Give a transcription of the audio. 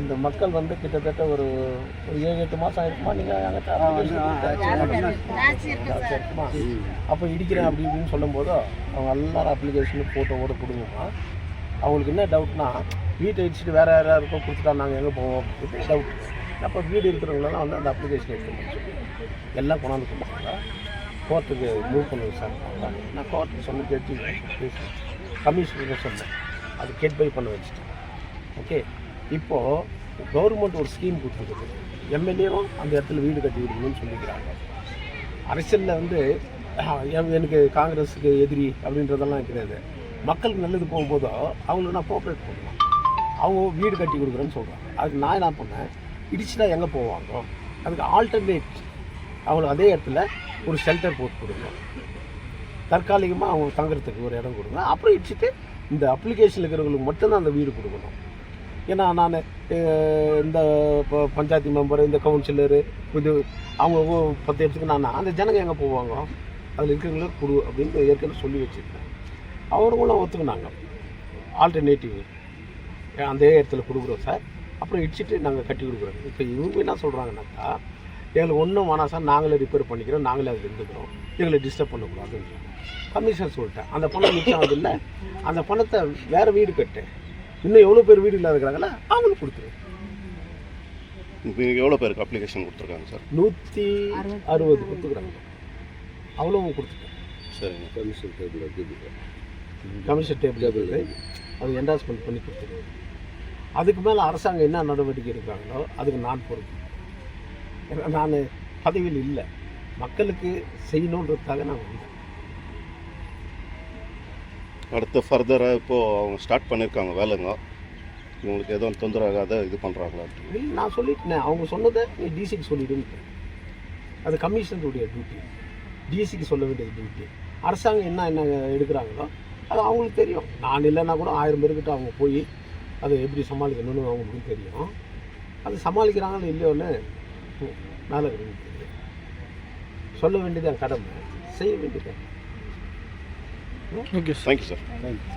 இந்த மக்கள் வந்து கிட்டத்தட்ட ஒரு 7-8 மாதம் ஆயிருக்குமா நீங்கள் இருக்குமா? அப்போ இடிக்கிறேன் அப்படி இப்படின்னு சொல்லும்போது அவங்க எல்லாரும் அப்ளிகேஷனு ஃபோட்டோவோட கொடுங்கம்மா. அவங்களுக்கு என்ன டவுட்னா, வீட்டை இடிச்சுட்டு வேறு யாராருக்கோ கொடுத்துட்டா நாங்கள் எங்கே போவோம் அப்படின்னு டவுட். அப்போ வீடு இருக்கிறவங்களெல்லாம் வந்து அந்த அப்ளிகேஷன் எடுத்து எல்லாம் கொண்டாந்து கொடுப்பாங்க. கோர்ட்டுக்கு மூவ் பண்ண விசாரிப்பாங்க. நான் கோர்ட்டுக்கு சொன்ன ஜட்ஜி கமிஷனருக்கு சொன்னேன், அது கெட் பை பண்ண வச்சுட்டேன். ஓகே, இப்போது கவர்மெண்ட் ஒரு ஸ்கீம் கொடுத்துருக்குது, எம்எல்ஏவும் அந்த இடத்துல வீடு கட்டி விடுங்கன்னு சொல்லிக்கிறாங்க. அரசியலில் வந்து எனக்கு காங்கிரஸுக்கு எதிரி அப்படின்றதெல்லாம் கிடையாது. மக்களுக்கு நல்லது போகும்போதோ அவங்களுக்கு நான் கோஆப்ரேட் பண்ணுவேன். அவங்க வீடு கட்டி கொடுக்குறேன்னு சொல்கிறாங்க. அதுக்கு நான் என்ன பண்ணேன், இடிச்சுட்டா எங்கே போவாங்க, அதுக்கு ஆல்டர்னேட் அவங்களுக்கு அதே இடத்துல ஒரு ஷெல்டர் போட்டு கொடுங்க, தற்காலிகமாக அவங்க தங்குறதுக்கு ஒரு இடம் கொடுங்க. அப்புறம் இடிச்சுட்டு இந்த அப்ளிகேஷன் இருக்கிறவங்களுக்கு மட்டும்தான் அந்த வீடு கொடுக்கணும். ஏன்னா நான் இந்த இப்போ பஞ்சாயத்து மெம்பர், இந்த கவுன்சிலரு, இது அவங்க 10 இடத்துக்கு நான் அந்த ஜனங்க எங்கே போவாங்க, அதில் இருக்கிறவங்களுக்கு கொடு அப்படின்னு ஏற்கனவே சொல்லி வச்சுருக்கேன். அவங்களும் ஒத்துக்குனாங்க, ஆல்டர்னேட்டிவ் அந்த இடத்துல கொடுக்குறோம் சார், அப்புறம் இடிச்சிட்டு நாங்கள் கட்டி கொடுக்குறோம். இப்போ இவங்க என்ன சொல்கிறாங்கன்னாக்கா, எங்களுக்கு ஒன்றும் வேணாம் சார், நாங்களே ரிப்பேர் பண்ணிக்கிறோம், நாங்களே அதில் இருந்துக்கிறோம், எங்களை டிஸ்டர்ப் பண்ணக்கூடாதுன்னு கமிஷனர் சொல்லிட்டேன். அந்த பணம் மிச்சம் ஆகுது இல்லை, அந்த பணத்தை வேறு வீடு கட்டு, இன்னும் எவ்வளோ பேர் வீடு இல்லாத இருக்கிறாங்களா அவங்களுக்கு கொடுத்துருவோம். இப்போ எவ்வளோ பேருக்கு அப்ளிகேஷன் கொடுத்துருக்காங்க சார்? 160 கொடுத்துக்குறாங்க. அவ்வளோவும் கொடுத்துட்டேன். சரிங்க. கமிஷன் டேபிள் அது என்டாஸ்மெண்ட் பண்ணி கொடுத்துருவோம். அதுக்கு மேலே அரசாங்கம் என்ன நடவடிக்கை எடுக்கிறாங்களோ அதுக்கு நான் பொறுப்பு. ஏன்னா நான் பதவியில் இல்லை, மக்களுக்கு செய்யணுன்றதுக்காக நான் வந்தேன். அடுத்து ஃபர்தராக இப்போது அவங்க ஸ்டார்ட் பண்ணியிருக்காங்க வேலைங்க, இவங்களுக்கு எதுவும் தொந்தரவாகாத இது பண்ணுறாங்களா? இல்லை, நான் சொல்லிட்டேன். அவங்க சொன்னதை நீ டிசிக்கு சொல்லிவிடுன்னு. அது கமிஷனருடைய டியூட்டி, டிசிக்கு சொல்ல வேண்டியது டியூட்டி. அரசாங்கம் என்ன எடுக்கிறாங்களோ அது அவங்களுக்கு தெரியும். நான் இல்லைன்னா கூட 1000 பேர்கிட்ட அவங்க போய் அதை எப்படி சமாளிக்கணும்னு அவங்களுக்கு தெரியும். அது சமாளிக்கிறாங்கன்னு இல்லையோன்னு மேலே தெரியும். சொல்ல வேண்டியது என் கடமை, செய்ய வேண்டியது. Okay, thank you sir. தேங்க்யூ.